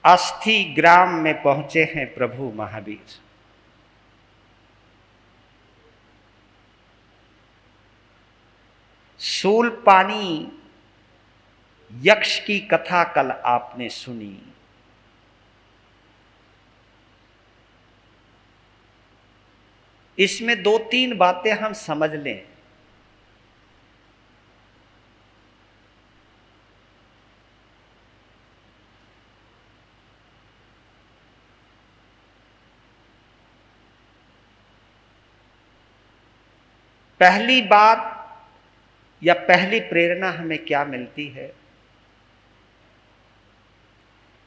अस्थि ग्राम में पहुंचे हैं प्रभु महावीर। शूलपाणी यक्ष की कथा कल आपने सुनी। इसमें दो तीन बातें हम समझ लें। पहली बात या पहली प्रेरणा हमें क्या मिलती है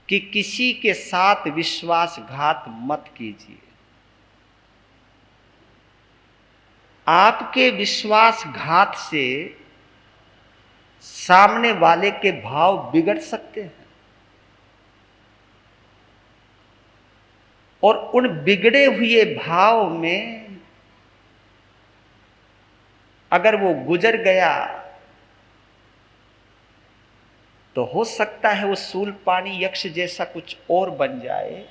कि किसी के साथ विश्वासघात मत कीजिए। आपके विश्वासघात से सामने वाले के भाव बिगड़ सकते हैं और उन बिगड़े हुए भाव में अगर वो गुजर गया तो हो सकता है वो शूलपाणी यक्ष जैसा कुछ और बन जाए।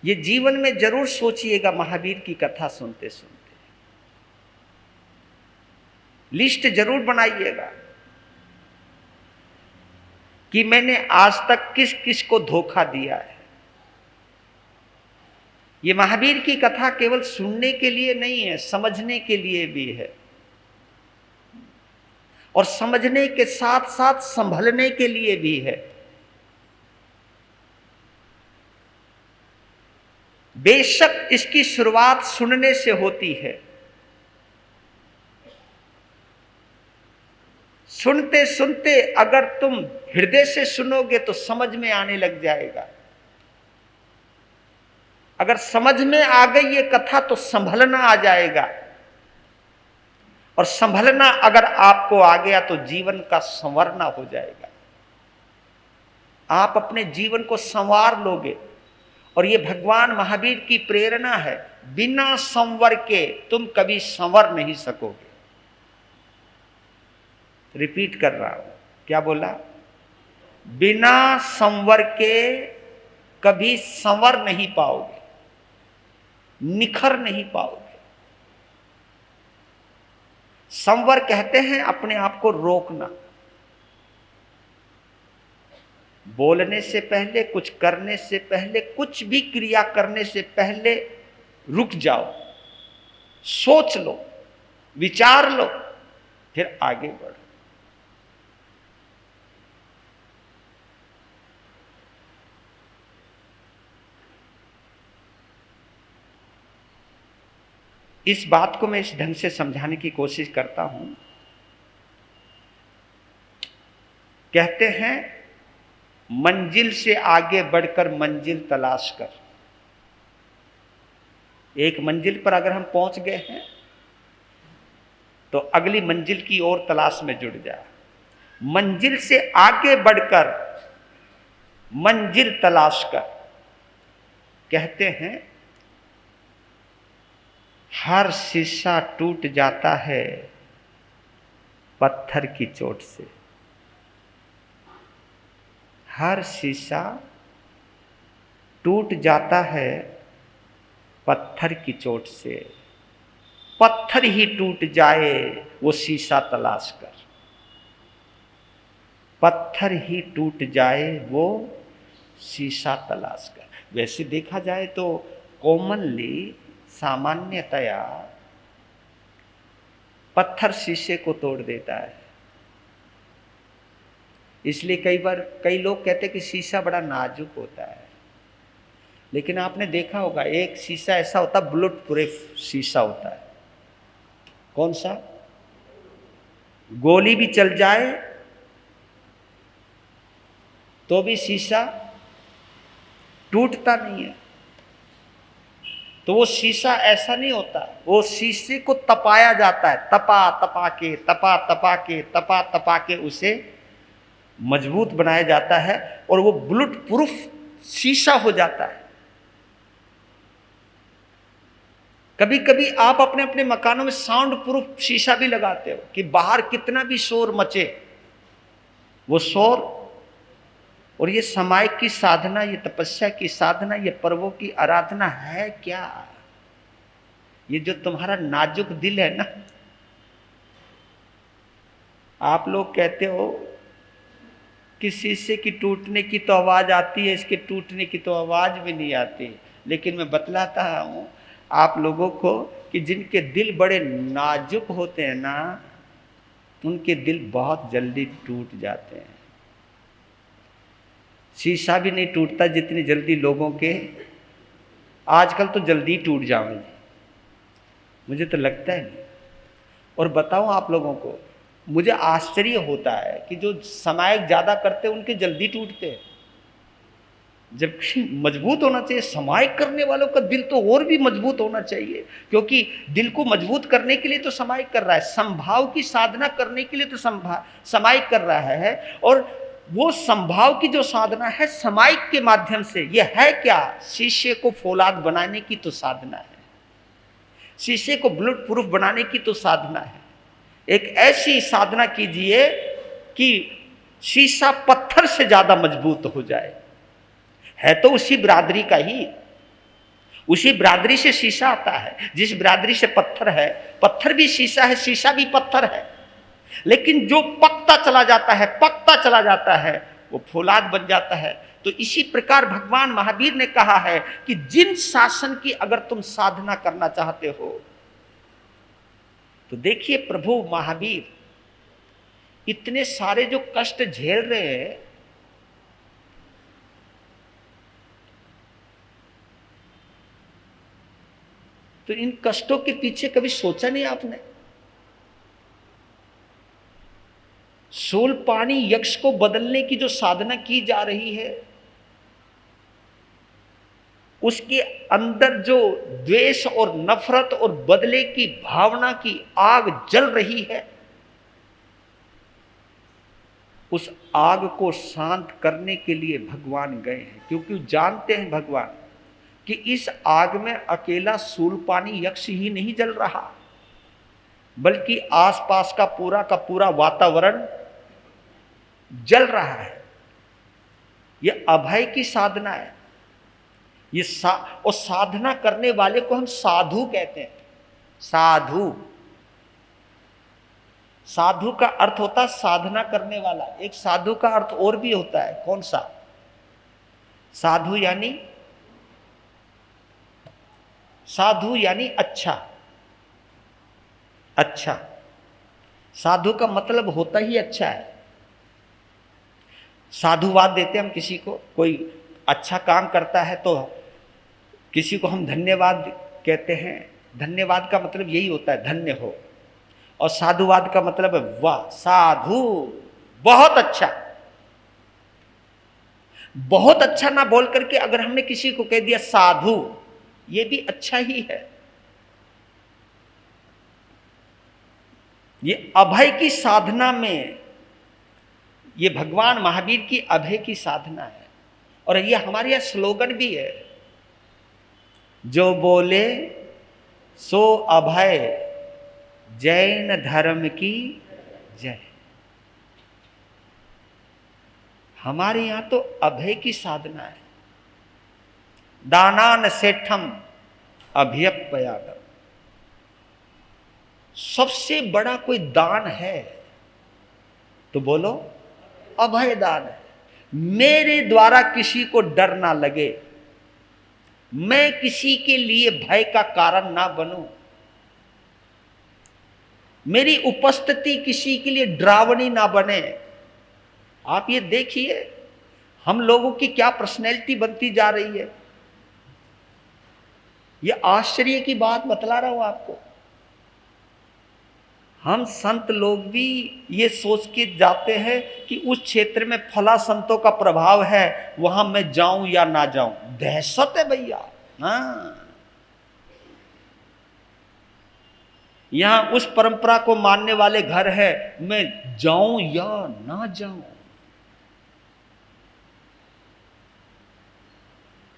ये जीवन में जरूर सोचिएगा महावीर की कथा सुनते सुनते, लिस्ट जरूर बनाइएगा कि मैंने आज तक किस किस को धोखा दिया है। ये महावीर की कथा केवल सुनने के लिए नहीं है, समझने के लिए भी है, और समझने के साथ साथ संभलने के लिए भी है। बेशक इसकी शुरुआत सुनने से होती है, सुनते सुनते अगर तुम हृदय से सुनोगे तो समझ में आने लग जाएगा। अगर समझ में आ गई ये कथा तो संभलना आ जाएगा, और संभलना अगर आपको आ गया तो जीवन का संवरना हो जाएगा। आप अपने जीवन को संवार लोगे, और ये भगवान महावीर की प्रेरणा है। बिना संवर के तुम कभी संवर नहीं सकोगे। रिपीट कर रहा हूं, क्या बोला? बिना संवर के कभी संवर नहीं पाओगे, निखर नहीं पाओगे। संवर कहते हैं अपने आप को रोकना, बोलने से पहले, कुछ करने से पहले, कुछ भी क्रिया करने से पहले रुक जाओ, सोच लो, विचार लो, फिर आगे बढ़ो। इस बात को मैं इस ढंग से समझाने की कोशिश करता हूं। कहते हैं मंजिल से आगे बढ़कर मंजिल तलाश कर। एक मंजिल पर अगर हम पहुंच गए हैं तो अगली मंजिल की ओर तलाश में जुट जा। मंजिल से आगे बढ़कर मंजिल तलाश कर। कहते हैं हर शीशा टूट जाता है पत्थर की चोट से। हर शीशा टूट जाता है पत्थर की चोट से। पत्थर ही टूट जाए वो शीशा तलाश कर। पत्थर ही टूट जाए वो शीशा तलाश कर। वैसे देखा जाए तो कॉमनली, सामान्यतया पत्थर शीशे को तोड़ देता है। इसलिए कई बार कई लोग कहते हैं कि शीशा बड़ा नाजुक होता है, लेकिन आपने देखा होगा एक शीशा ऐसा होता है, बुलेट प्रूफ शीशा होता है। कौन सा? गोली भी चल जाए तो भी शीशा टूटता नहीं है। तो वो शीशा ऐसा नहीं होता, वो शीशे को तपाया जाता है, तपा तपा के, तपा तपा के, तपा तपा के उसे मजबूत बनाया जाता है, और वो बुलेट प्रूफ शीशा हो जाता है। कभी कभी आप अपने अपने मकानों में साउंड प्रूफ शीशा भी लगाते हो कि बाहर कितना भी शोर मचे, वो शोर और ये समाय की साधना, ये तपस्या की साधना, ये पर्वों की आराधना है क्या? ये जो तुम्हारा नाजुक दिल है ना, आप लोग कहते हो कि शीशे की टूटने की तो आवाज आती है, इसके टूटने की तो आवाज भी नहीं आती। लेकिन मैं बतलाता हूं आप लोगों को कि जिनके दिल बड़े नाजुक होते हैं ना, उनके दिल बहुत जल्दी टूट जाते हैं। शीशा भी नहीं टूटता जितनी जल्दी लोगों के, आजकल तो जल्दी टूट जाएंगे, मुझे तो लगता है नहीं। और बताऊं आप लोगों को, मुझे आश्चर्य होता है कि जो समायक ज्यादा करते हैं उनके जल्दी टूटते हैं, जबकि मजबूत होना चाहिए। समायक करने वालों का दिल तो और भी मजबूत होना चाहिए, क्योंकि दिल को मजबूत करने के लिए तो समायक कर रहा है, संभाव की साधना करने के लिए तो समायक कर रहा है। और वो संभाव की जो साधना है समायक के माध्यम से, ये है क्या? शीशे को फौलाद बनाने की तो साधना है, शीशे को बुलेट प्रूफ बनाने की तो साधना है। एक ऐसी साधना कीजिए कि शीशा पत्थर से ज्यादा मजबूत हो जाए। है तो उसी बिरादरी का ही, उसी बिरादरी से शीशा आता है, जिस बिरादरी से पत्थर है। पत्थर भी शीशा है, शीशा भी पत्थर है। लेकिन जो पकता चला जाता है, पकता चला जाता है, वो फौलाद बन जाता है। तो इसी प्रकार भगवान महावीर ने कहा है कि जिन शासन की अगर तुम साधना करना चाहते हो, तो देखिए प्रभु महावीर इतने सारे जो कष्ट झेल रहे हैं, तो इन कष्टों के पीछे कभी सोचा नहीं आपने? शूलपाणी यक्ष को बदलने की जो साधना की जा रही है, उसके अंदर जो द्वेष और नफरत और बदले की भावना की आग जल रही है, उस आग को शांत करने के लिए भगवान गए हैं। क्योंकि जानते हैं भगवान कि इस आग में अकेला शूलपाणी यक्ष ही नहीं जल रहा, बल्कि आसपास का पूरा वातावरण जल रहा है। यह अभय की साधना है। ये और साधना करने वाले को हम साधु कहते हैं। साधु, साधु का अर्थ होता है साधना करने वाला। एक साधु का अर्थ और भी होता है, कौन सा? साधु यानी अच्छा। अच्छा, साधु का मतलब होता ही अच्छा है। साधुवाद देते हम किसी को, कोई अच्छा काम करता है तो किसी को हम धन्यवाद कहते हैं। धन्यवाद का मतलब यही होता है, धन्य हो। और साधुवाद का मतलब है वाह साधु, बहुत अच्छा। बहुत अच्छा ना बोल करके अगर हमने किसी को कह दिया साधु, ये भी अच्छा ही है। ये अभय की साधना में, ये भगवान महावीर की अभय की साधना है। और ये हमारे यहां स्लोगन भी है, जो बोले सो अभय, जैन धर्म की जय। हमारे यहां तो अभय की साधना है। दानान सेठम अभयपयागम। सबसे बड़ा कोई दान है तो बोलो अभय दान है। मेरे द्वारा किसी को डर ना लगे, मैं किसी के लिए भय का कारण ना बनूं, मेरी उपस्थिति किसी के लिए डरावनी ना बने। आप ये देखिए हम लोगों की क्या पर्सनैलिटी बनती जा रही है। ये आश्चर्य की बात बतला रहा हूं आपको। हम संत लोग भी ये सोच के जाते हैं कि उस क्षेत्र में फला संतों का प्रभाव है, वहां मैं जाऊं या ना जाऊं। दहशत है भैया। हाँ, यहां उस परंपरा को मानने वाले घर है, मैं जाऊं या ना जाऊं।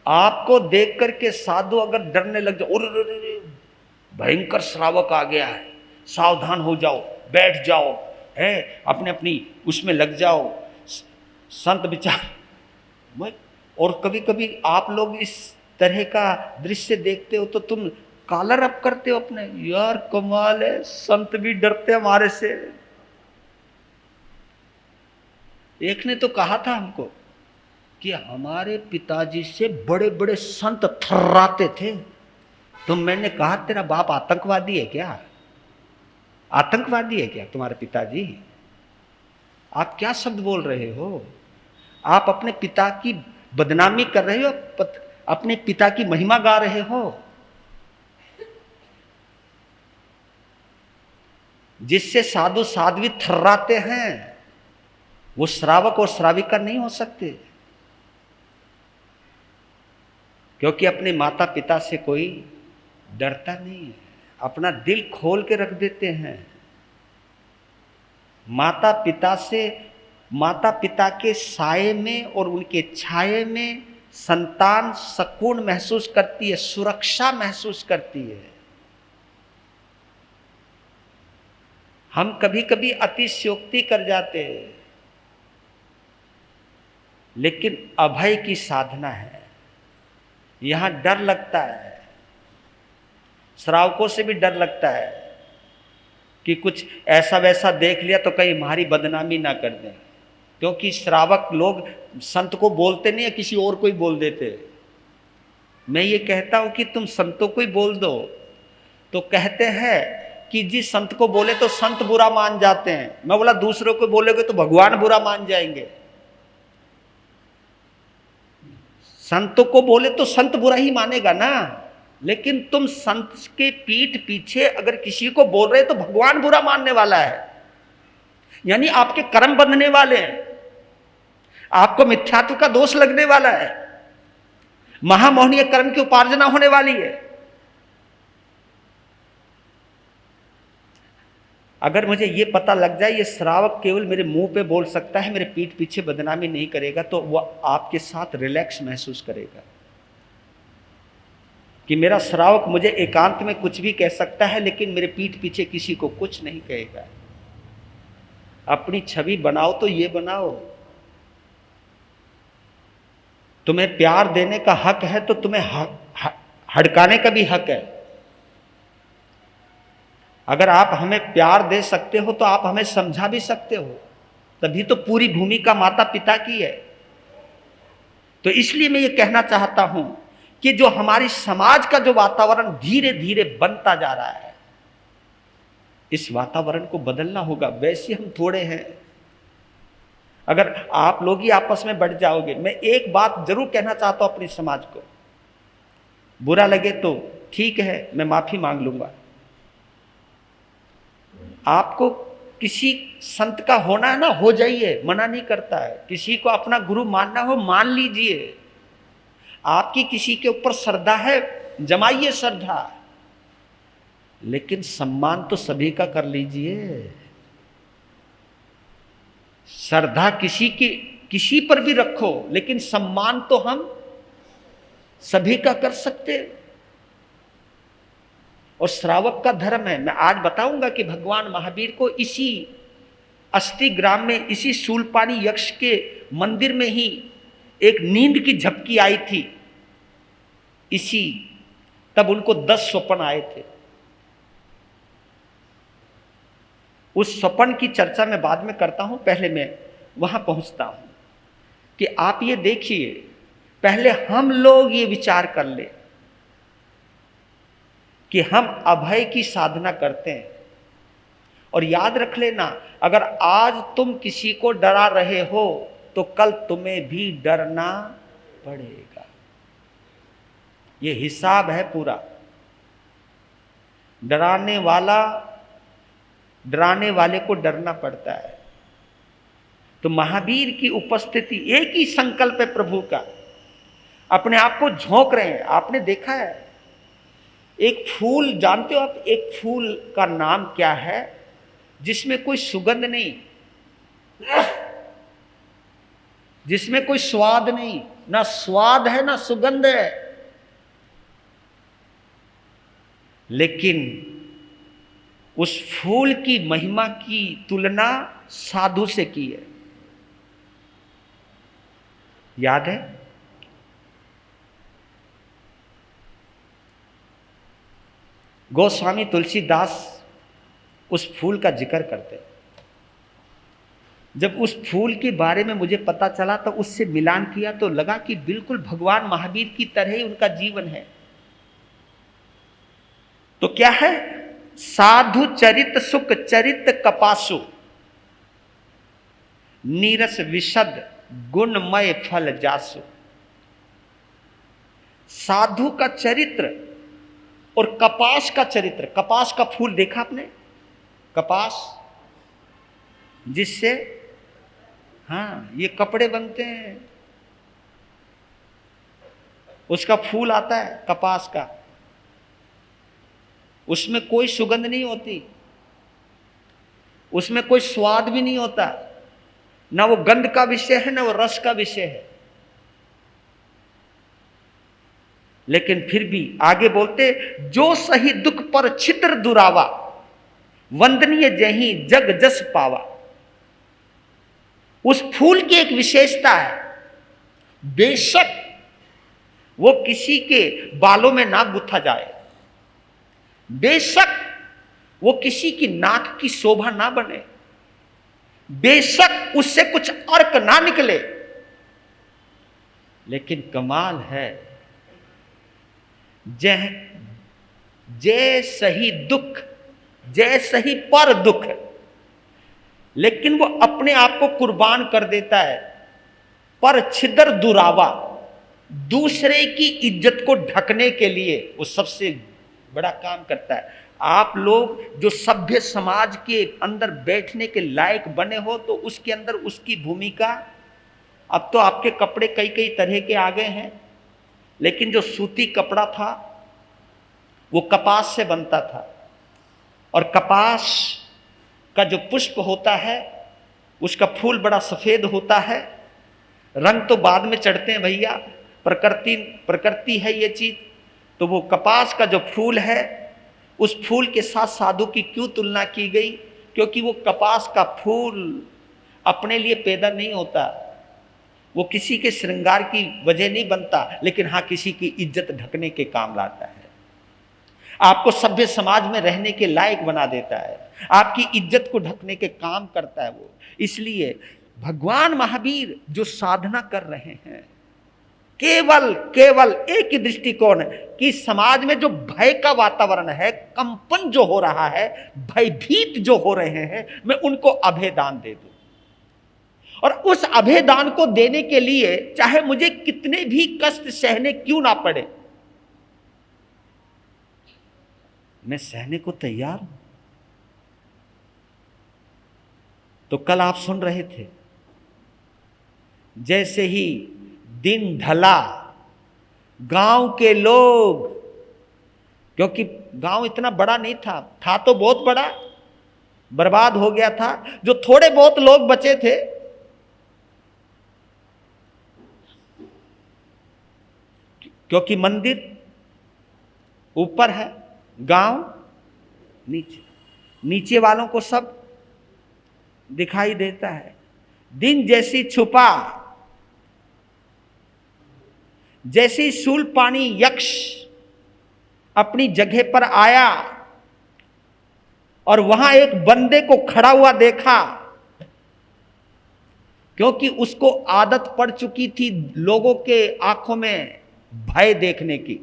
आपको देख करके साधु अगर डरने लग जाए, भयंकर श्रावक आ गया है, सावधान हो जाओ, बैठ जाओ, है अपने अपनी उसमें लग जाओ, संत विचार। और कभी कभी आप लोग इस तरह का दृश्य देखते हो तो तुम कॉलर अप करते हो अपने, यार कमाल है, संत भी डरते हमारे से। एक ने तो कहा था हमको कि हमारे पिताजी से बड़े बड़े संत थर्राते थे। तो मैंने कहा तेरा बाप आतंकवादी है क्या? आतंकवादी है क्या तुम्हारे पिताजी? आप क्या शब्द बोल रहे हो? आप अपने पिता की बदनामी कर रहे हो, अपने पिता की महिमा गा रहे हो। जिससे साधु साध्वी थर्राते हैं वो श्रावक और श्राविका नहीं हो सकते, क्योंकि अपने माता पिता से कोई डरता नहीं है, अपना दिल खोल के रख देते हैं। माता पिता से, माता पिता के साये में और उनके छाये में संतान सुकून महसूस करती है, सुरक्षा महसूस करती है। हम कभी कभी अतिशयोक्ति कर जाते हैं, लेकिन अभय की साधना है। यहां डर लगता है, श्रावकों से भी डर लगता है कि कुछ ऐसा वैसा देख लिया तो कहीं हमारी बदनामी ना कर दें, क्योंकि श्रावक लोग संत को बोलते नहीं है, किसी और को ही बोल देते। मैं ये कहता हूं कि तुम संतों को ही बोल दो, तो कहते हैं कि जिस संत को बोले तो संत बुरा मान जाते हैं। मैं बोला दूसरों को बोलोगे तो भगवान बुरा मान जाएंगे। संतों को बोले तो संत बुरा ही मानेगा ना, लेकिन तुम संत के पीठ पीछे अगर किसी को बोल रहे तो भगवान बुरा मानने वाला है, यानी आपके कर्म बंधने वाले हैं, आपको मिथ्यात्व का दोष लगने वाला है, महामोहनीय कर्म की उपार्जना होने वाली है। अगर मुझे ये पता लग जाए ये श्रावक केवल मेरे मुंह पे बोल सकता है, मेरे पीठ पीछे बदनामी नहीं करेगा, तो वह आपके साथ रिलैक्स महसूस करेगा कि मेरा श्रावक मुझे एकांत में कुछ भी कह सकता है लेकिन मेरे पीठ पीछे किसी को कुछ नहीं कहेगा। अपनी छवि बनाओ तो ये बनाओ, तुम्हें प्यार देने का हक है तो तुम्हें हड़काने का भी हक है। अगर आप हमें प्यार दे सकते हो तो आप हमें समझा भी सकते हो, तभी तो पूरी भूमिका माता पिता की है। तो इसलिए मैं ये कहना चाहता हूं कि जो हमारी समाज का जो वातावरण धीरे धीरे बनता जा रहा है, इस वातावरण को बदलना होगा। वैसे हम थोड़े हैं, अगर आप लोग ही आपस में बढ़ जाओगे। मैं एक बात जरूर कहना चाहता हूं अपने समाज को, बुरा लगे तो ठीक है, मैं माफी मांग लूंगा। आपको किसी संत का होना है ना, हो जाइए, मना नहीं करता है। किसी को अपना गुरु मानना हो मान लीजिए, आपकी किसी के ऊपर श्रद्धा है जमाइए श्रद्धा, लेकिन सम्मान तो सभी का कर लीजिए। श्रद्धा किसी पर भी रखो, लेकिन सम्मान तो हम सभी का कर सकते। और श्रावक का धर्म है। मैं आज बताऊंगा कि भगवान महावीर को इसी अस्थि ग्राम में, इसी शूलपाणी यक्ष के मंदिर में ही एक नींद की झपकी आई थी। तब उनको 10 स्वप्न आए थे। उस स्वप्न की चर्चा मैं बाद में करता हूं, पहले मैं वहां पहुंचता हूं कि आप ये देखिए, पहले हम लोग ये विचार कर ले कि हम अभय की साधना करते हैं। और याद रख लेना, अगर आज तुम किसी को डरा रहे हो तो कल तुम्हें भी डरना पड़ेगा। ये हिसाब है पूरा। डराने वाले को डरना पड़ता है। तो महावीर की उपस्थिति, एक ही संकल्प है प्रभु का, अपने आप को झोंक रहे हैं। आपने देखा है एक फूल, जानते हो आप एक फूल का नाम क्या है जिसमें कोई सुगंध नहीं, जिसमें कोई स्वाद नहीं, ना स्वाद है ना सुगंध है। लेकिन उस फूल की महिमा की तुलना साधु से की है। याद है? गोस्वामी तुलसीदास उस फूल का जिक्र करते हैं। जब उस फूल के बारे में मुझे पता चला तो उससे मिलान किया तो लगा कि बिल्कुल भगवान महावीर की तरह ही उनका जीवन है। तो क्या है? साधु चरित सुख चरित कपासु, नीरस विशद गुणमय फल जासु। साधु का चरित्र और कपास का चरित्र। कपास का फूल देखा आपने? कपास जिससे ये कपड़े बनते हैं, उसका फूल आता है कपास का। उसमें कोई सुगंध नहीं होती, उसमें कोई स्वाद भी नहीं होता, ना वो गंध का विषय है ना वो रस का विषय है। लेकिन फिर भी आगे बोलते, जो सही दुख पर छिद्र दुरावा, वंदनीय जही जग जस पावा। उस फूल की एक विशेषता है, बेशक वो किसी के बालों में ना गुथा जाए, बेशक वो किसी की नाक की शोभा ना बने, बेशक उससे कुछ अर्क ना निकले, लेकिन कमाल है जय सही दुख जय सही पर दुख, लेकिन वो अपने आप को कुर्बान कर देता है। पर छिद्र दुरावा, दूसरे की इज्जत को ढकने के लिए वो सबसे बड़ा काम करता है। आप लोग जो सभ्य समाज के अंदर बैठने के लायक बने हो तो उसके अंदर उसकी भूमिका, अब तो आपके कपड़े कई कई तरह के आ गए हैं, लेकिन जो सूती कपड़ा था वो कपास से बनता था, और कपास का जो पुष्प होता है उसका फूल बड़ा सफेद होता है। रंग तो बाद में चढ़ते हैं भैया, प्रकृति है ये चीज। तो वो कपास का जो फूल है, उस फूल के साथ साधु की क्यों तुलना की गई? क्योंकि वो कपास का फूल अपने लिए पैदा नहीं होता, वो किसी के श्रृंगार की वजह नहीं बनता, लेकिन हाँ किसी की इज्जत ढकने के काम लाता है, आपको सभ्य समाज में रहने के लायक बना देता है, आपकी इज्जत को ढकने के काम करता है वो। इसलिए भगवान महावीर जो साधना कर रहे हैं, केवल एक ही दृष्टिकोण है कि समाज में जो भय का वातावरण है, कंपन जो हो रहा है, भयभीत जो हो रहे हैं, मैं उनको अभयदान दे दूं। और उस अभयदान को देने के लिए चाहे मुझे कितने भी कष्ट सहने क्यों ना पड़े, मैं सहने को तैयार हूं। तो कल आप सुन रहे थे, जैसे ही दिन ढला, गांव के लोग, क्योंकि गांव इतना बड़ा नहीं था तो बहुत बड़ा, बर्बाद हो गया था। जो थोड़े बहुत लोग बचे थे, क्योंकि मंदिर ऊपर है, गांव नीचे वालों को सब दिखाई देता है। दिन जैसी छुपा, जैसी शूलपाणी यक्ष अपनी जगह पर आया और वहां एक बंदे को खड़ा हुआ देखा, क्योंकि उसको आदत पड़ चुकी थी लोगों के आंखों में भय देखने की।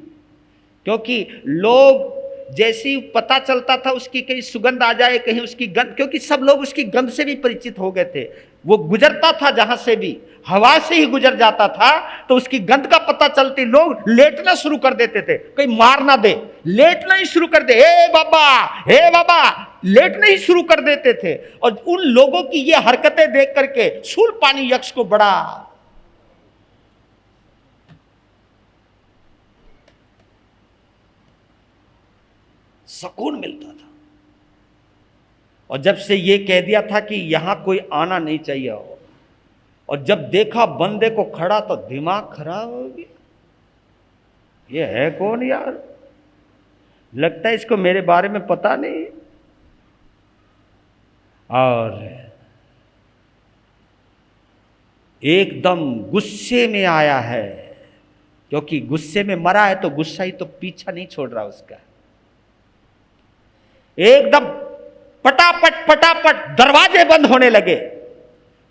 क्योंकि लोग जैसे ही पता चलता था उसकी कहीं सुगंध आ जाए, कहीं उसकी गंध, क्योंकि सब लोग उसकी गंध से भी परिचित हो गए थे। वो गुजरता था जहां से भी, हवा से ही गुजर जाता था, तो उसकी गंध का पता चलती लोग लेटना शुरू कर देते थे, कहीं मार ना दे, लेटना ही शुरू कर दे, हे बाबा, लेटना ही शुरू कर देते थे। और उन लोगों की ये हरकतें देख करके शूलपाणी यक्ष को बड़ा सुकून मिलता था। और जब से ये कह दिया था कि यहां कोई आना नहीं चाहिए हो, और जब देखा बंदे को खड़ा तो दिमाग खराब हो गया, ये है कौन यार? लगता है इसको मेरे बारे में पता नहीं। और एकदम गुस्से में आया है, क्योंकि गुस्से में मरा है तो गुस्सा ही तो पीछा नहीं छोड़ रहा उसका। एकदम पटापट पटापट दरवाजे बंद होने लगे।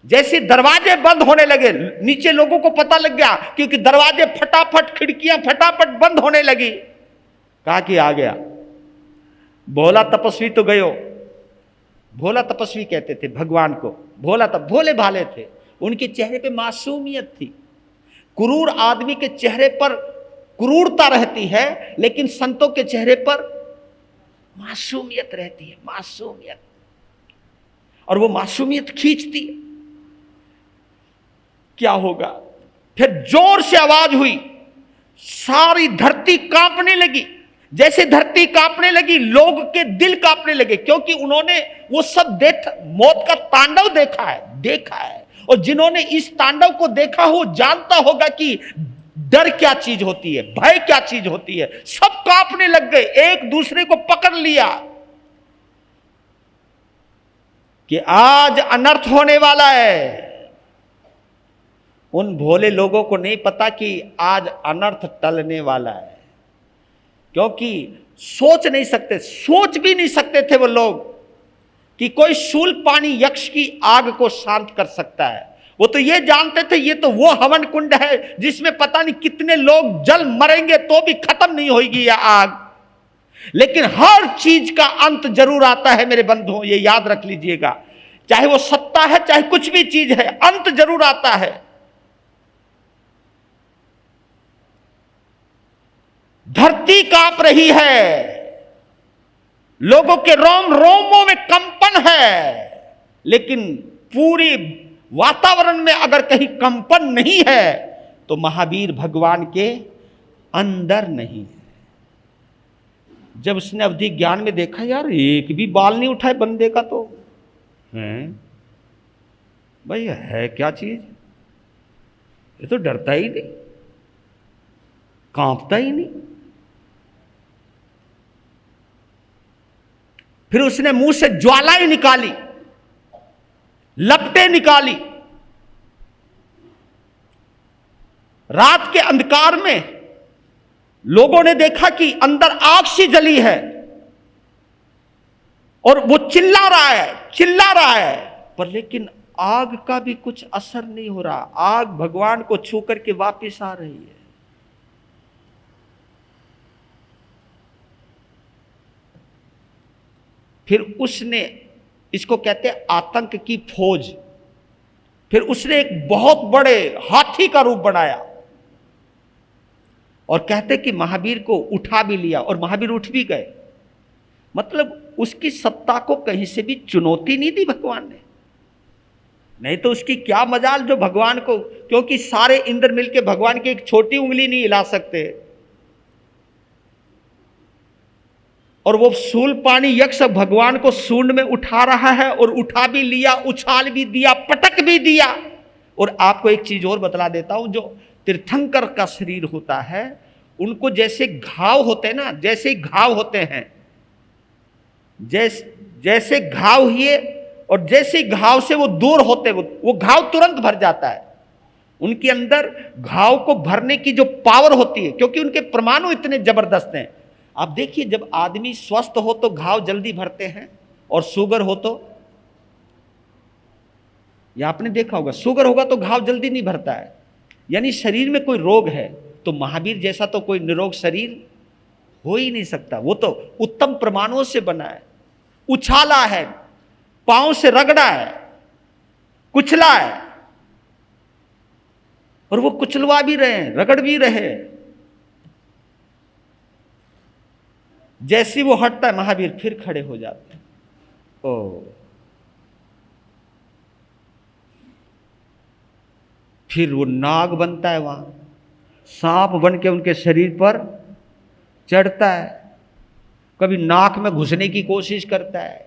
जैसे दरवाजे बंद होने लगे, नीचे लोगों को पता लग गया, क्योंकि दरवाजे फटाफट, खिड़कियां फटाफट बंद होने लगी। कहा कि आ गया भोला तपस्वी तो गयो। भोला तपस्वी कहते थे भगवान को। भोला तब भोले भाले थे, उनके चेहरे पे मासूमियत थी। क्रूर आदमी के चेहरे पर क्रूरता रहती है, लेकिन संतों के चेहरे पर मासूमियत रहती है, मासूमियत। और वो मासूमियत खींचती है। क्या होगा? फिर जोर से आवाज हुई, सारी धरती कांपने लगी। जैसे धरती कांपने लगी, लोग के दिल कांपने लगे, क्योंकि उन्होंने वो सब मौत का तांडव देखा है। और जिन्होंने इस तांडव को देखा हो जानता होगा कि डर क्या चीज होती है, भय क्या चीज होती है। सब कांपने लग गए, एक दूसरे को पकड़ लिया कि आज अनर्थ होने वाला है। उन भोले लोगों को नहीं पता कि आज अनर्थ टलने वाला है, क्योंकि सोच भी नहीं सकते थे वो लोग कि कोई शूल पानी यक्ष की आग को शांत कर सकता है। वो तो ये जानते थे ये तो वो हवन कुंड है जिसमें पता नहीं कितने लोग जल मरेंगे तो भी खत्म नहीं होगी यह आग। लेकिन हर चीज का अंत जरूर आता है मेरे बंधुओं, ये याद रख लीजिएगा। चाहे वो सत्ता है, चाहे कुछ भी चीज है, अंत जरूर आता है। धरती कांप रही है, लोगों के रोम रोमों में कंपन है, लेकिन पूरी वातावरण में अगर कहीं कंपन नहीं है तो महावीर भगवान के अंदर नहीं है। जब उसने अवधि ज्ञान में देखा, यार एक भी बाल नहीं उठाए बंदे का, तो है भाई है क्या चीज, ये तो डरता ही नहीं, कांपता ही नहीं। फिर उसने मुंह से ज्वालाएं निकाली, लपटें निकाली। रात के अंधकार में लोगों ने देखा कि अंदर आग सी जली है और वो चिल्ला रहा है, पर लेकिन आग का भी कुछ असर नहीं हो रहा। आग भगवान को छू करके वापस आ रही है। फिर उसने, इसको कहते हैं आतंक की फौज, फिर उसने एक बहुत बड़े हाथी का रूप बनाया और कहते कि महावीर को उठा भी लिया और महावीर उठ भी गए। मतलब उसकी सत्ता को कहीं से भी चुनौती नहीं दी भगवान ने। नहीं तो उसकी क्या मजाल जो भगवान को, क्योंकि सारे इंद्र मिलके भगवान की एक छोटी उंगली नहीं हिला सकते। और वो शूल पानी यक्ष भगवान को सूंड में उठा रहा है, और उठा भी लिया, उछाल भी दिया, पटक भी दिया। और आपको एक चीज और बतला देता हूं, जो तीर्थंकर का शरीर होता है, उनको जैसे घाव होते हैं ना, जैसे घाव होते हैं, जैसे घाव हुए और जैसे घाव से वो दूर होते, वो घाव तुरंत भर जाता है। उनके अंदर घाव को भरने की जो पावर होती है, क्योंकि उनके परमाणु इतने जबरदस्त हैं। आप देखिए, जब आदमी स्वस्थ हो तो घाव जल्दी भरते हैं, और शुगर हो तो, या आपने देखा होगा, शुगर होगा तो घाव जल्दी नहीं भरता है। यानी शरीर में कोई रोग है तो महावीर जैसा तो कोई निरोग शरीर हो ही नहीं सकता। वो तो उत्तम परमाणुओं से बना है, उछाला है, पांव से रगड़ा है, कुचला है, और वो कुचलवा भी रहे हैं, रगड़ भी रहे हैं। जैसे वो हटता है महावीर फिर खड़े हो जाते हैं। ओ फिर वो नाग बनता है, वहां सांप बन के उनके शरीर पर चढ़ता है। कभी नाक में घुसने की कोशिश करता है,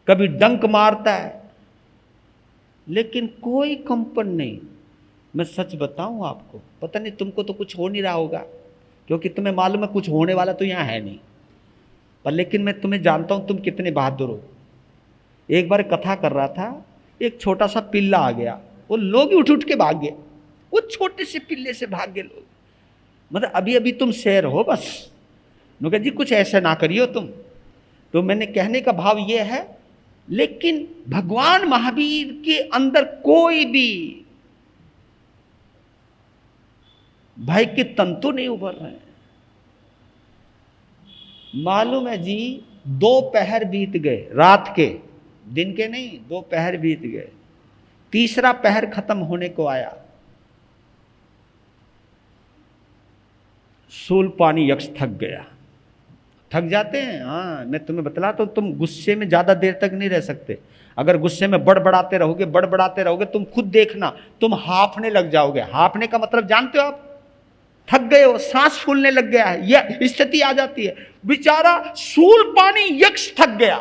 कभी डंक मारता है, लेकिन कोई कंपन नहीं। मैं सच बताऊं आपको, पता नहीं तुमको तो कुछ हो नहीं रहा होगा, क्योंकि तुम्हें मालूम है कुछ होने वाला तो यहां है नहीं। पर लेकिन मैं तुम्हें जानता हूं तुम कितने बहादुर हो। एक बार कथा कर रहा था, एक छोटा सा पिल्ला आ गया, वो लोग उठ उठ के भाग गए, वो छोटे से पिल्ले से भाग गए लोग। मतलब अभी अभी तुम शेर हो बस। नुका जी कुछ ऐसा ना करियो तुम। तो मैंने कहने का भाव ये है, लेकिन भगवान महावीर के अंदर कोई भी भय के तंतु नहीं उभर रहे हैं। मालूम है जी, 2 पहर बीत गए, रात के, दिन के नहीं, 2 पहर बीत गए, तीसरा पहर खत्म होने को आया। शूलपाणी यक्ष थक गया। थक जाते हैं, हाँ मैं तुम्हें बतलाता हूं, तुम गुस्से में ज्यादा देर तक नहीं रह सकते। अगर गुस्से में बड़बड़ाते रहोगे तुम खुद देखना, तुम हांफने लग जाओगे। हांफने का मतलब जानते हो आप? थक गए हो, सांस फूलने लग गया है, यह स्थिति आ जाती है। बेचारा शूलपाणी यक्ष थक गया।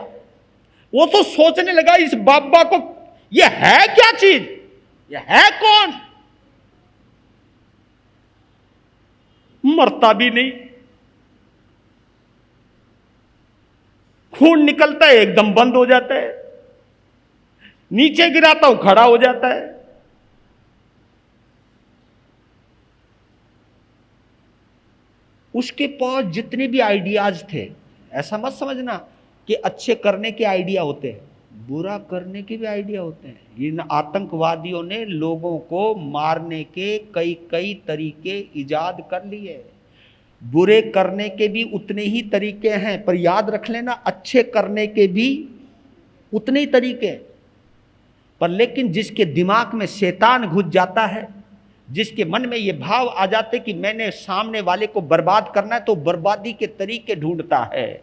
वो तो सोचने लगा इस बाबा को, यह है क्या चीज, यह है कौन? मरता भी नहीं, खून निकलता है एकदम बंद हो जाता है, नीचे गिराता हूं खड़ा हो जाता है। उसके पास जितने भी आइडियाज थे, ऐसा मत समझना कि अच्छे करने के आइडिया होते हैं, बुरा करने के भी आइडिया होते हैं। इन आतंकवादियों ने लोगों को मारने के कई कई तरीके इजाद कर लिए। बुरे करने के भी उतने ही तरीके हैं, पर याद रख लेना अच्छे करने के भी उतने ही तरीके। पर लेकिन जिसके दिमाग में शैतान घुस जाता है, जिसके मन में ये भाव आ जाते कि मैंने सामने वाले को बर्बाद करना है, तो बर्बादी के तरीके ढूंढता है।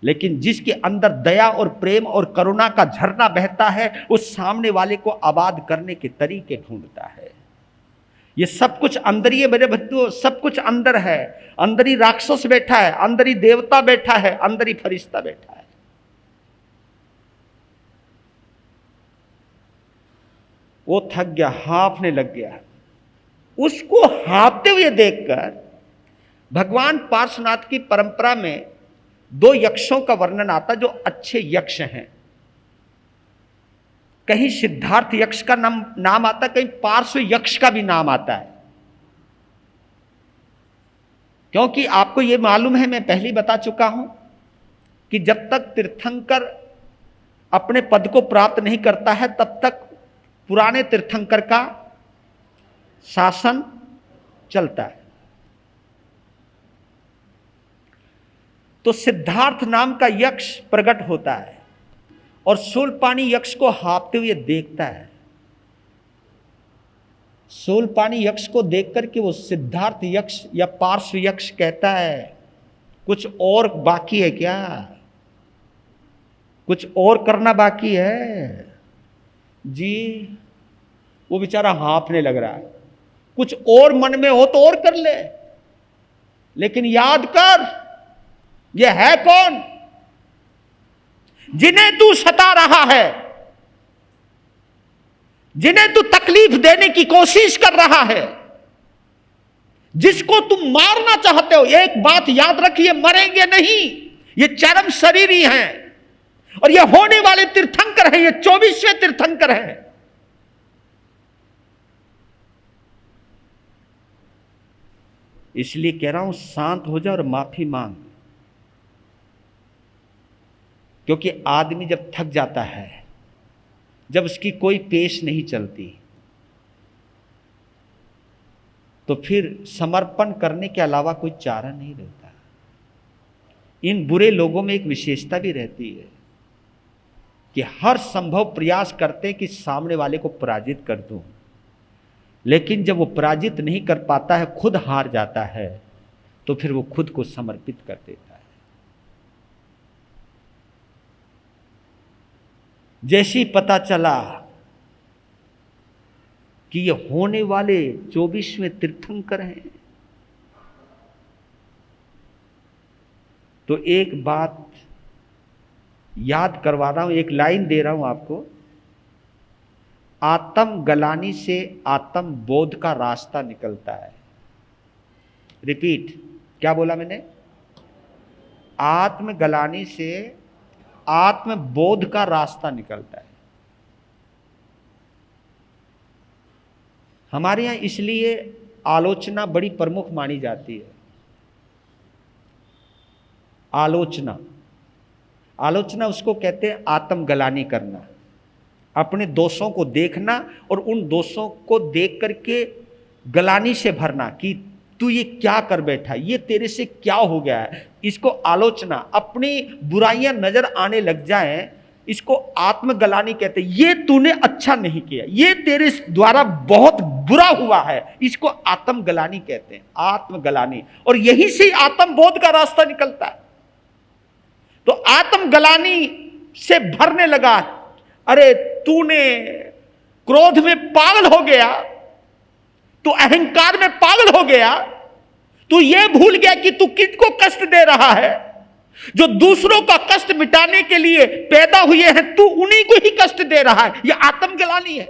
लेकिन जिसके अंदर दया और प्रेम और करुणा का झरना बहता है, उस सामने वाले को आबाद करने के तरीके ढूंढता है। ये सब कुछ अंदर ही है मेरे बंधुओं, सब कुछ अंदर है। अंदर ही राक्षस बैठा है, अंदर ही देवता बैठा है, अंदर ही फरिश्ता बैठा है। वो थक गया, हाँफने लग गया। उसको हाँफते हुए देखकर भगवान पार्श्वनाथ की परंपरा में 2 यक्षों का वर्णन आता जो अच्छे यक्ष हैं। कहीं सिद्धार्थ यक्ष का नाम आता, कहीं पार्श्व यक्ष का भी नाम आता है। क्योंकि आपको यह मालूम है, मैं पहले बता चुका हूं कि जब तक तीर्थंकर अपने पद को प्राप्त नहीं करता है, तब तक पुराने तीर्थंकर का शासन चलता है। तो सिद्धार्थ नाम का यक्ष प्रकट होता है और शूलपाणी यक्ष को हाँफते हुए देखता है। शूलपाणी यक्ष को देखकर के वो सिद्धार्थ यक्ष या पार्श्व यक्ष कहता है, कुछ और बाकी है क्या? कुछ और करना बाकी है जी। वो बेचारा हाँफने लग रहा है। कुछ और मन में हो तो और कर ले, लेकिन याद कर, यह है कौन जिन्हें तू सता रहा है, जिन्हें तू तकलीफ देने की कोशिश कर रहा है, जिसको तुम मारना चाहते हो। एक बात याद रखिए, मरेंगे नहीं, ये चरम शरीरी हैं और ये होने वाले तीर्थंकर हैं, ये 24वें तीर्थंकर हैं। इसलिए कह रहा हूं, शांत हो जा और माफी मांग। क्योंकि आदमी जब थक जाता है, जब उसकी कोई पेश नहीं चलती, तो फिर समर्पण करने के अलावा कोई चारा नहीं रहता। इन बुरे लोगों में एक विशेषता भी रहती है कि हर संभव प्रयास करते कि सामने वाले को पराजित कर दूं, लेकिन जब वो पराजित नहीं कर पाता है, खुद हार जाता है, तो फिर वो खुद को समर्पित कर देता है। जैसे ही पता चला कि ये होने वाले 24वें तीर्थंकर हैं, तो एक बात याद करवा रहा हूं, एक लाइन दे रहा हूं आपको। आत्म गलानी से आत्म बोध का रास्ता निकलता है। रिपीट, क्या बोला मैंने? आत्मग्लानि से आत्मबोध का रास्ता निकलता है। हमारे यहां इसलिए आलोचना बड़ी प्रमुख मानी जाती है। आलोचना उसको कहते हैं आत्मग्लानि करना, अपने दोषों को देखना और उन दोषों को देख करके ग्लानि से भरना कि तू ये क्या कर बैठा, ये तेरे से क्या हो गया है। इसको आलोचना, अपनी बुराइयां नजर आने लग जाएं, इसको आत्मग्लानि कहते हैं। ये तूने अच्छा नहीं किया, ये तेरे द्वारा बहुत बुरा हुआ है, इसको आत्मग्लानि कहते हैं, आत्मग्लानि। और यहीं से आत्मबोध का रास्ता निकलता है। तो आत्मग्लानि से भरने लगा, अरे तूने क्रोध में पागल हो गया, तू अहंकार में पागल हो गया, तू ये भूल गया कि तू किसको कष्ट दे रहा है। जो दूसरों का कष्ट मिटाने के लिए पैदा हुए हैं, तू उन्हीं को ही कष्ट दे रहा है। यह आत्मग्लानि है।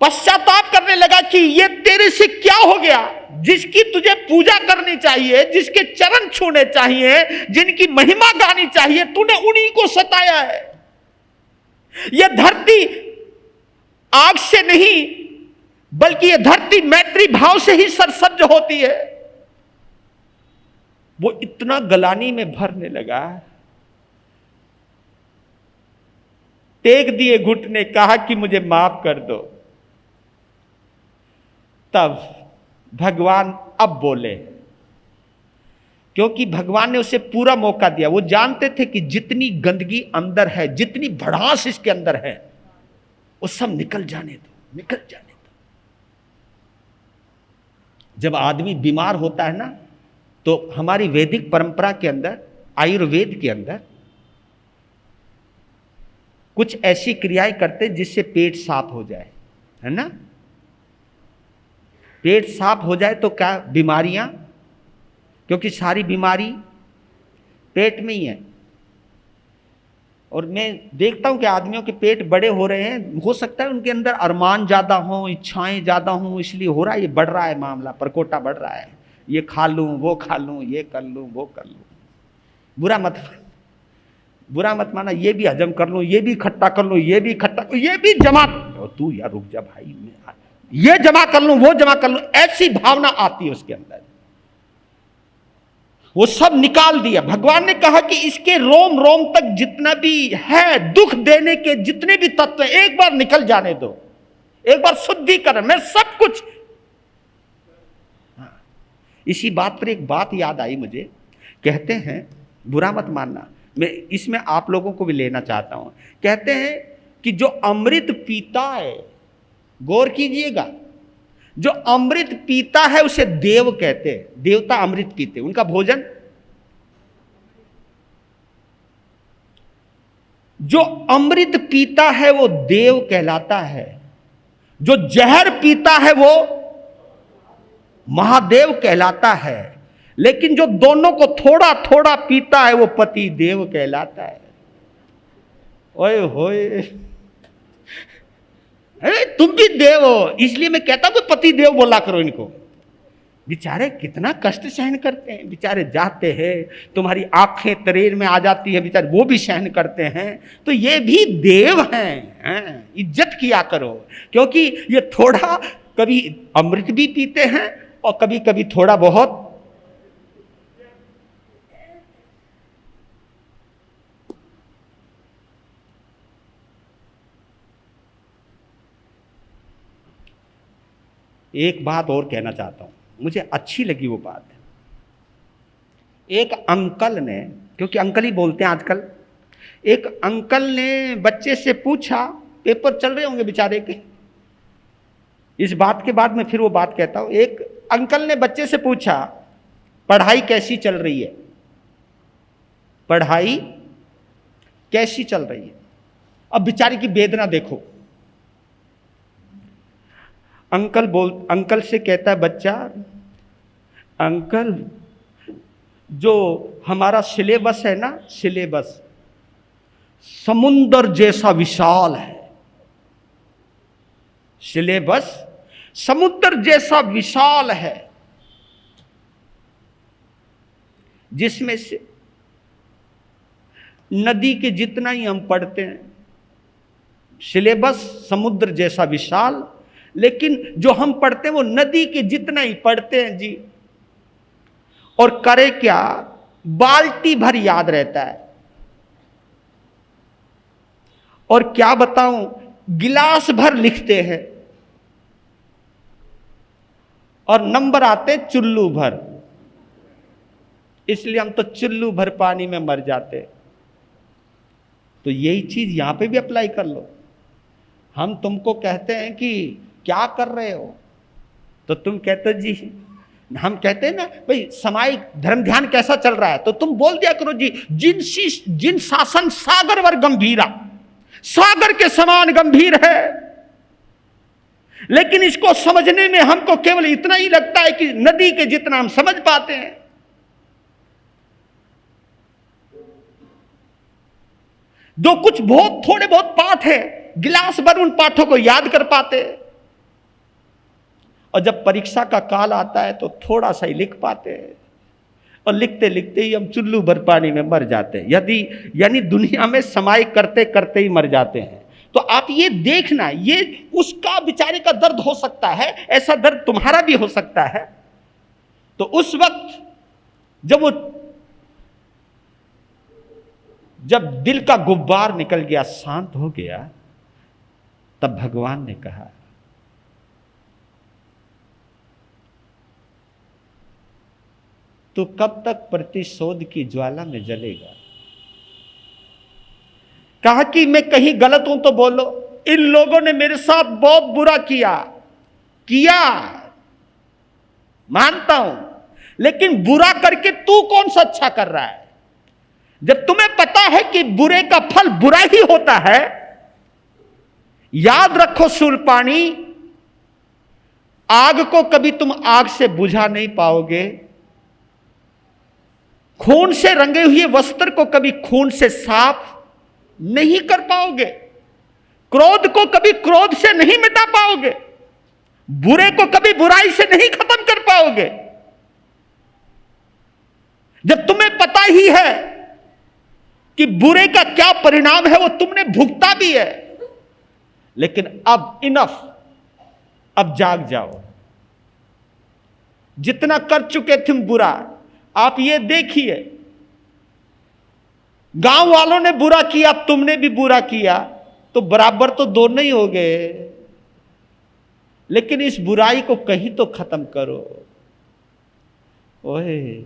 पश्चाताप करने लगा कि ये तेरे से क्या हो गया, जिसकी तुझे पूजा करनी चाहिए, जिसके चरण छूने चाहिए, जिनकी महिमा गानी चाहिए, तूने उन्हीं को सताया है। यह धरती आग से नहीं, बल्कि यह धरती मैत्री भाव से ही सरसब्ज होती है। वो इतना ग्लानि में भरने लगा, टेक दिए घुटने, कहा कि मुझे माफ कर दो। तब भगवान अब बोले, क्योंकि भगवान ने उसे पूरा मौका दिया। वो जानते थे कि जितनी गंदगी अंदर है, जितनी भड़ास इसके अंदर है, वो सब निकल जाने दो, निकल जाने दो। जब आदमी बीमार होता है ना, तो हमारी वैदिक परंपरा के अंदर, आयुर्वेद के अंदर कुछ ऐसी क्रियाएं करते जिससे पेट साफ हो जाए, है ना। पेट साफ हो जाए तो क्या बीमारियां, क्योंकि सारी बीमारी पेट में ही है। और मैं देखता हूं कि आदमियों के पेट बड़े हो रहे हैं, हो सकता है उनके अंदर अरमान ज्यादा हो, इच्छाएं ज्यादा हो, इसलिए हो रहा है। ये बढ़ रहा है मामला, परकोटा बढ़ रहा है, ये खा लूं, वो खा लूं, ये कर लूं, वो कर लूं। बुरा मत माना, ये भी हजम कर लूं, ये भी खट्टा कर लूं, ये भी खट्टा, ये भी जमा। तू यार रुक जा भाई, ये जमा कर लूं, वो जमा कर लूं, ऐसी भावना आती है उसके अंदर। वो सब निकाल दिया। भगवान ने कहा कि इसके रोम रोम तक जितना भी है, दुख देने के जितने भी तत्व, एक बार निकल जाने दो, एक बार शुद्धिकरण में सब कुछ। इसी बात पर एक बात याद आई मुझे। कहते हैं, बुरा मत मानना, मैं इसमें आप लोगों को भी लेना चाहता हूं। कहते हैं कि जो अमृत पीता है, गौर कीजिएगा, जो अमृत पीता है उसे देव कहते हैं। देवता अमृत पीते, उनका भोजन। जो अमृत पीता है वो देव कहलाता है, जो जहर पीता है वो महादेव कहलाता है, लेकिन जो दोनों को थोड़ा थोड़ा पीता है वो पति देव कहलाता है। ओए होए, अरे तुम भी देव हो, इसलिए मैं कहता हूं पति देव बोला करो इनको। बेचारे कितना कष्ट सहन करते हैं, बेचारे जाते हैं, तुम्हारी आंखें तरेर में आ जाती है, बेचारे वो भी सहन करते हैं। तो ये भी देव हैं, इज्जत किया करो, क्योंकि ये थोड़ा कभी अमृत भी पीते हैं और कभी कभी थोड़ा बहुत एक बात और कहना चाहता हूं, मुझे अच्छी लगी वो बात। एक अंकल ने, क्योंकि अंकल ही बोलते हैं आजकल, एक अंकल ने बच्चे से पूछा, पेपर चल रहे होंगे बेचारे के, इस बात के बाद मैं फिर वो बात कहता हूं। एक अंकल ने बच्चे से पूछा, पढ़ाई कैसी चल रही है, पढ़ाई कैसी चल रही है। अब बेचारे की वेदना देखो। अंकल से कहता है बच्चा, अंकल जो हमारा सिलेबस है ना, सिलेबस समुंदर जैसा विशाल है, सिलेबस समुद्र जैसा विशाल है। जिसमें से नदी के जितना ही हम पढ़ते हैं, सिलेबस समुद्र जैसा विशाल, लेकिन जो हम पढ़ते हैं वो नदी के जितना ही पढ़ते हैं जी। और करे क्या, बाल्टी भर याद रहता है। और क्या बताऊं, गिलास भर लिखते हैं और नंबर आते हैं चुल्लू भर। इसलिए हम तो चुल्लू भर पानी में मर जाते। तो यही चीज यहां पे भी अप्लाई कर लो। हम तुमको कहते हैं कि क्या कर रहे हो, तो तुम कहते हो जी, हम कहते हैं ना भाई सामायिक धर्म ध्यान कैसा चल रहा है, तो तुम बोल दिया करो जी, जिन शासन सागर वर गंभीरा, सागर के समान गंभीर है। लेकिन इसको समझने में हमको केवल इतना ही लगता है कि नदी के जितना हम समझ पाते हैं। दो कुछ बहुत थोड़े बहुत पाठ है, गिलास भर उन पाठों को याद कर पाते, और जब परीक्षा का काल आता है तो थोड़ा सा ही लिख पाते हैं, और लिखते लिखते ही हम चुल्लू भर पानी में मर जाते हैं। यानी दुनिया में समाई करते करते ही मर जाते हैं। तो आप ये देखना, ये उसका बेचारे का दर्द हो सकता है, ऐसा दर्द तुम्हारा भी हो सकता है। तो उस वक्त जब दिल का गुब्बार निकल गया, शांत हो गया, तब भगवान ने कहा, तो कब तक प्रतिशोध की ज्वाला में जलेगा। कहा कि मैं कहीं गलत हूं तो बोलो, इन लोगों ने मेरे साथ बहुत बुरा किया मानता हूं, लेकिन बुरा करके तू कौन सा अच्छा कर रहा है। जब तुम्हें पता है कि बुरे का फल बुरा ही होता है, याद रखो शूलपाणी, आग को कभी तुम आग से बुझा नहीं पाओगे, खून से रंगे हुए वस्त्र को कभी खून से साफ नहीं कर पाओगे, क्रोध को कभी क्रोध से नहीं मिटा पाओगे, बुरे को कभी बुराई से नहीं खत्म कर पाओगे। जब तुम्हें पता ही है कि बुरे का क्या परिणाम है, वो तुमने भुगता भी है, लेकिन अब इनफ, अब जाग जाओ। जितना कर चुके तुम बुरा, आप ये देखिए, गांव वालों ने बुरा किया, तुमने भी बुरा किया, तो बराबर तो दोनों ही हो गए। लेकिन इस बुराई को कहीं तो खत्म करो। ओए,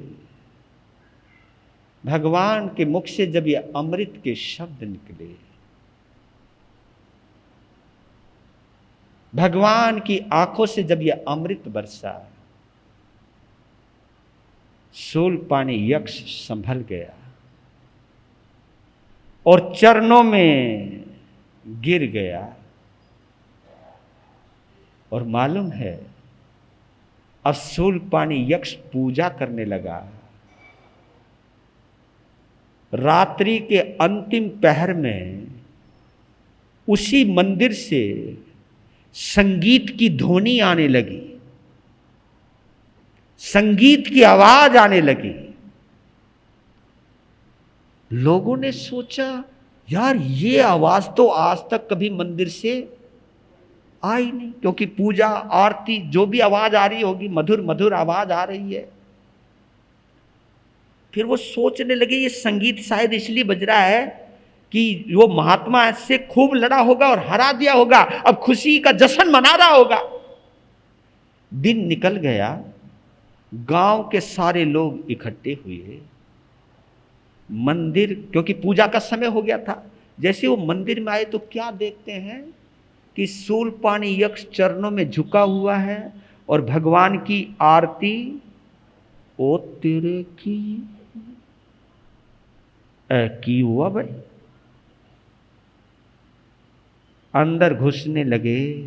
भगवान के मुख से जब ये अमृत के शब्द निकले, भगवान की आंखों से जब ये अमृत बरसा, शूलपाणी यक्ष संभल गया और चरणों में गिर गया। और मालूम है, अब शूलपाणी यक्ष पूजा करने लगा। रात्रि के अंतिम पहर में उसी मंदिर से संगीत की ध्वनि आने लगी, संगीत की आवाज आने लगी। लोगों ने सोचा, यार ये आवाज तो आज तक कभी मंदिर से आई नहीं, क्योंकि पूजा आरती जो भी आवाज आ रही होगी, मधुर मधुर आवाज आ रही है। फिर वो सोचने लगे, ये संगीत शायद इसलिए बज रहा है कि वो महात्मा से खूब लड़ा होगा और हरा दिया होगा, अब खुशी का जश्न मना रहा होगा। दिन निकल गया, गांव के सारे लोग इकट्ठे हुए मंदिर, क्योंकि पूजा का समय हो गया था। जैसे वो मंदिर में आए तो क्या देखते हैं कि शूलपाणी यक्ष चरणों में झुका हुआ है और भगवान की आरती, ओ तेरे की हुआ भाई। अंदर घुसने लगे,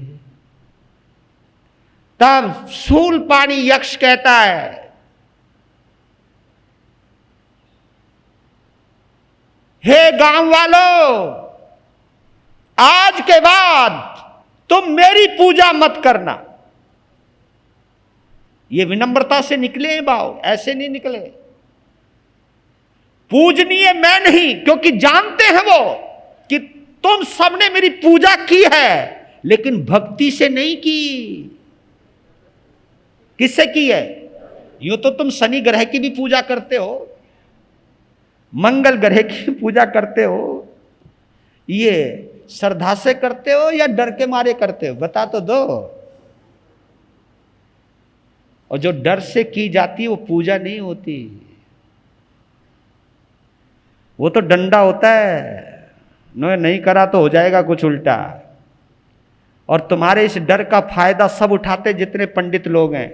तब शूलपाणी यक्ष कहता है, हे गांव वालों, आज के बाद तुम मेरी पूजा मत करना। ये विनम्रता से निकले भाव, ऐसे नहीं निकले। पूजनीय मैं नहीं, क्योंकि जानते हैं वो कि तुम सबने मेरी पूजा की है, लेकिन भक्ति से नहीं की। किससे की है? यूं तो तुम शनि ग्रह की भी पूजा करते हो, मंगल ग्रह की पूजा करते हो, ये श्रद्धा से करते हो या डर के मारे करते हो? बता तो दो। और जो डर से की जाती है वो पूजा नहीं होती, वो तो डंडा होता है। नहीं करा तो हो जाएगा कुछ उल्टा। और तुम्हारे इस डर का फायदा सब उठाते जितने पंडित लोग हैं।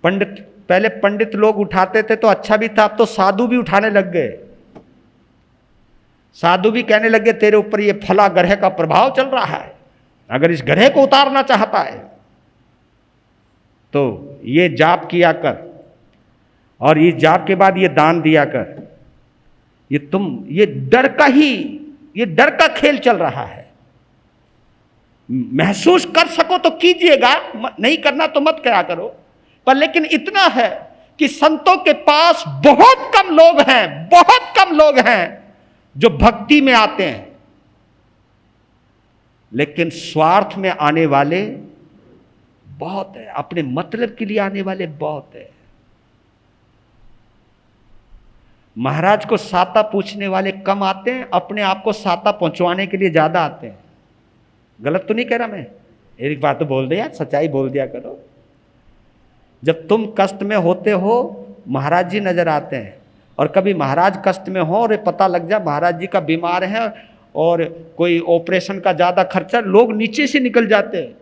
पहले पंडित लोग उठाते थे तो अच्छा भी था, अब तो साधु भी उठाने लग गए। साधु भी कहने लगे तेरे ऊपर ये फला ग्रह का प्रभाव चल रहा है, अगर इस ग्रह को उतारना चाहता है तो ये जाप किया कर, और ये जाप के बाद ये दान दिया कर। ये डर का खेल चल रहा है। महसूस कर सको तो कीजिएगा, नहीं करना तो मत करा करो। पर लेकिन इतना है कि संतों के पास बहुत कम लोग हैं जो भक्ति में आते हैं, लेकिन स्वार्थ में आने वाले बहुत है, अपने मतलब के लिए आने वाले बहुत है। महाराज को साता पूछने वाले कम आते हैं, अपने आप को साता पहुंचवाने के लिए ज्यादा आते हैं। गलत तो नहीं कह रहा मैं? एक बात तो बोल दे यार, सच्चाई बोल दिया करो। जब तुम कष्ट में होते हो महाराज जी नजर आते हैं, और कभी महाराज कष्ट में हो और पता लग जाए महाराज जी का बीमार है और कोई ऑपरेशन का ज़्यादा खर्चा, लोग नीचे से निकल जाते हैं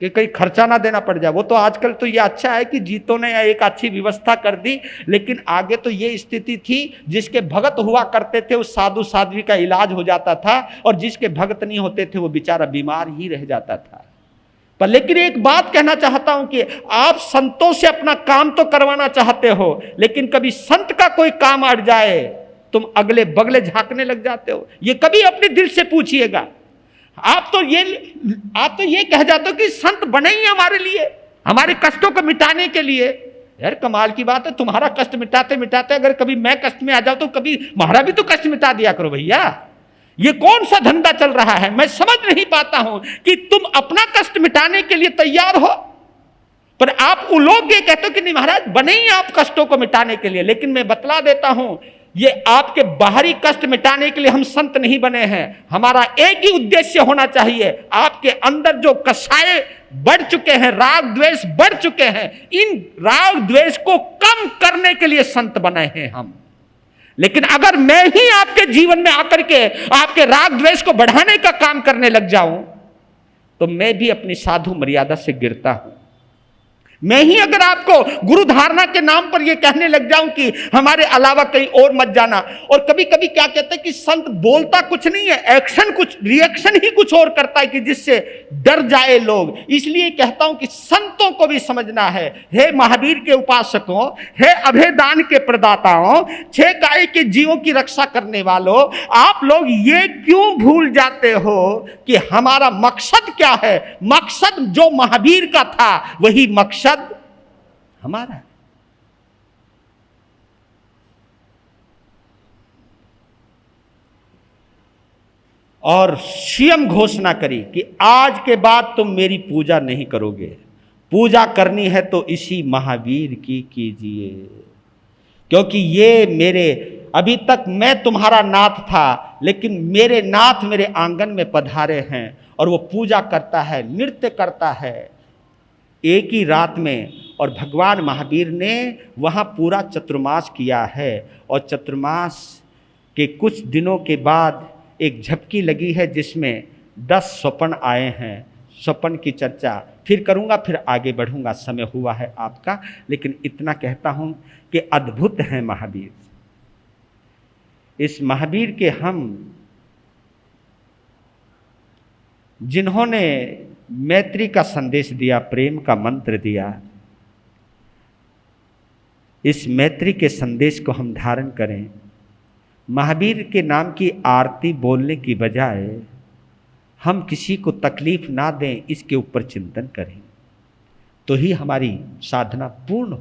कि कहीं खर्चा ना देना पड़ जाए। वो तो आजकल तो ये अच्छा है कि जीतों ने एक अच्छी व्यवस्था कर दी, लेकिन आगे तो ये स्थिति थी जिसके भगत हुआ करते थे उस साधु साध्वी का इलाज हो जाता था, और जिसके भगत नहीं होते थे वो बेचारा बीमार ही रह जाता था। पर लेकिन एक बात कहना चाहता हूं कि आप संतों से अपना काम तो करवाना चाहते हो, लेकिन कभी संत का कोई काम अड़ जाए तुम अगले बगले झांकने लग जाते हो। ये कभी अपने दिल से पूछिएगा। आप तो ये कह जाते हो कि संत बने ही हमारे लिए, हमारे कष्टों को मिटाने के लिए। यार कमाल की बात है, तुम्हारा कष्ट मिटाते मिटाते अगर कभी मैं कष्ट में आ जाऊं तो कभी हमारा भी तो कष्ट मिटा दिया करो भैया। ये कौन सा धंधा चल रहा है? मैं समझ नहीं पाता हूं कि तुम अपना कष्ट मिटाने के लिए तैयार हो, पर आप लोग ये कहते हो कि नहीं महाराज बने ही आप कष्टों को मिटाने के लिए। लेकिन मैं बतला देता हूं, ये आपके बाहरी कष्ट मिटाने के लिए हम संत नहीं बने हैं। हमारा एक ही उद्देश्य होना चाहिए, आपके अंदर जो कषाय बढ़ चुके हैं, राग द्वेष बढ़ चुके हैं, इन राग द्वेष को कम करने के लिए संत बने हैं हम। लेकिन अगर मैं ही आपके जीवन में आकर के आपके राग द्वेष को बढ़ाने का काम करने लग जाऊं तो मैं भी अपनी साधु मर्यादा से गिरता हूं। मैं ही अगर आपको गुरु धारणा के नाम पर यह कहने लग जाऊं कि हमारे अलावा कहीं और मत जाना, और कभी कभी क्या कहते हैं कि संत बोलता कुछ नहीं है, एक्शन कुछ, रिएक्शन ही कुछ और करता है कि जिससे डर जाए लोग। इसलिए कहता हूं कि संतों को भी समझना है। हे महावीर के उपासकों, हे अभेदान के प्रदाताओं, छह काय के जीवों की रक्षा करने वालों, आप लोग ये क्यों भूल जाते हो कि हमारा मकसद क्या है? मकसद जो महावीर का था वही मकसद हमारा। और स्वयं घोषणा करी कि आज के बाद तुम मेरी पूजा नहीं करोगे, पूजा करनी है तो इसी महावीर की कीजिए, क्योंकि ये मेरे, अभी तक मैं तुम्हारा नाथ था, लेकिन मेरे नाथ मेरे आंगन में पधारे हैं और वो पूजा करता है, नृत्य करता है एक ही रात में। और भगवान महावीर ने वहाँ पूरा चतुर्मास किया है, और चतुर्मास के कुछ दिनों के बाद एक झपकी लगी है जिसमें 10 स्वप्न आए हैं। स्वप्न की चर्चा फिर करूँगा, फिर आगे बढ़ूँगा, समय हुआ है आपका। लेकिन इतना कहता हूँ कि अद्भुत हैं महावीर। इस महावीर के हम जिन्होंने मैत्री का संदेश दिया, प्रेम का मंत्र दिया, इस मैत्री के संदेश को हम धारण करें। महावीर के नाम की आरती बोलने की बजाय हम किसी को तकलीफ ना दें, इसके ऊपर चिंतन करें, तो ही हमारी साधना पूर्ण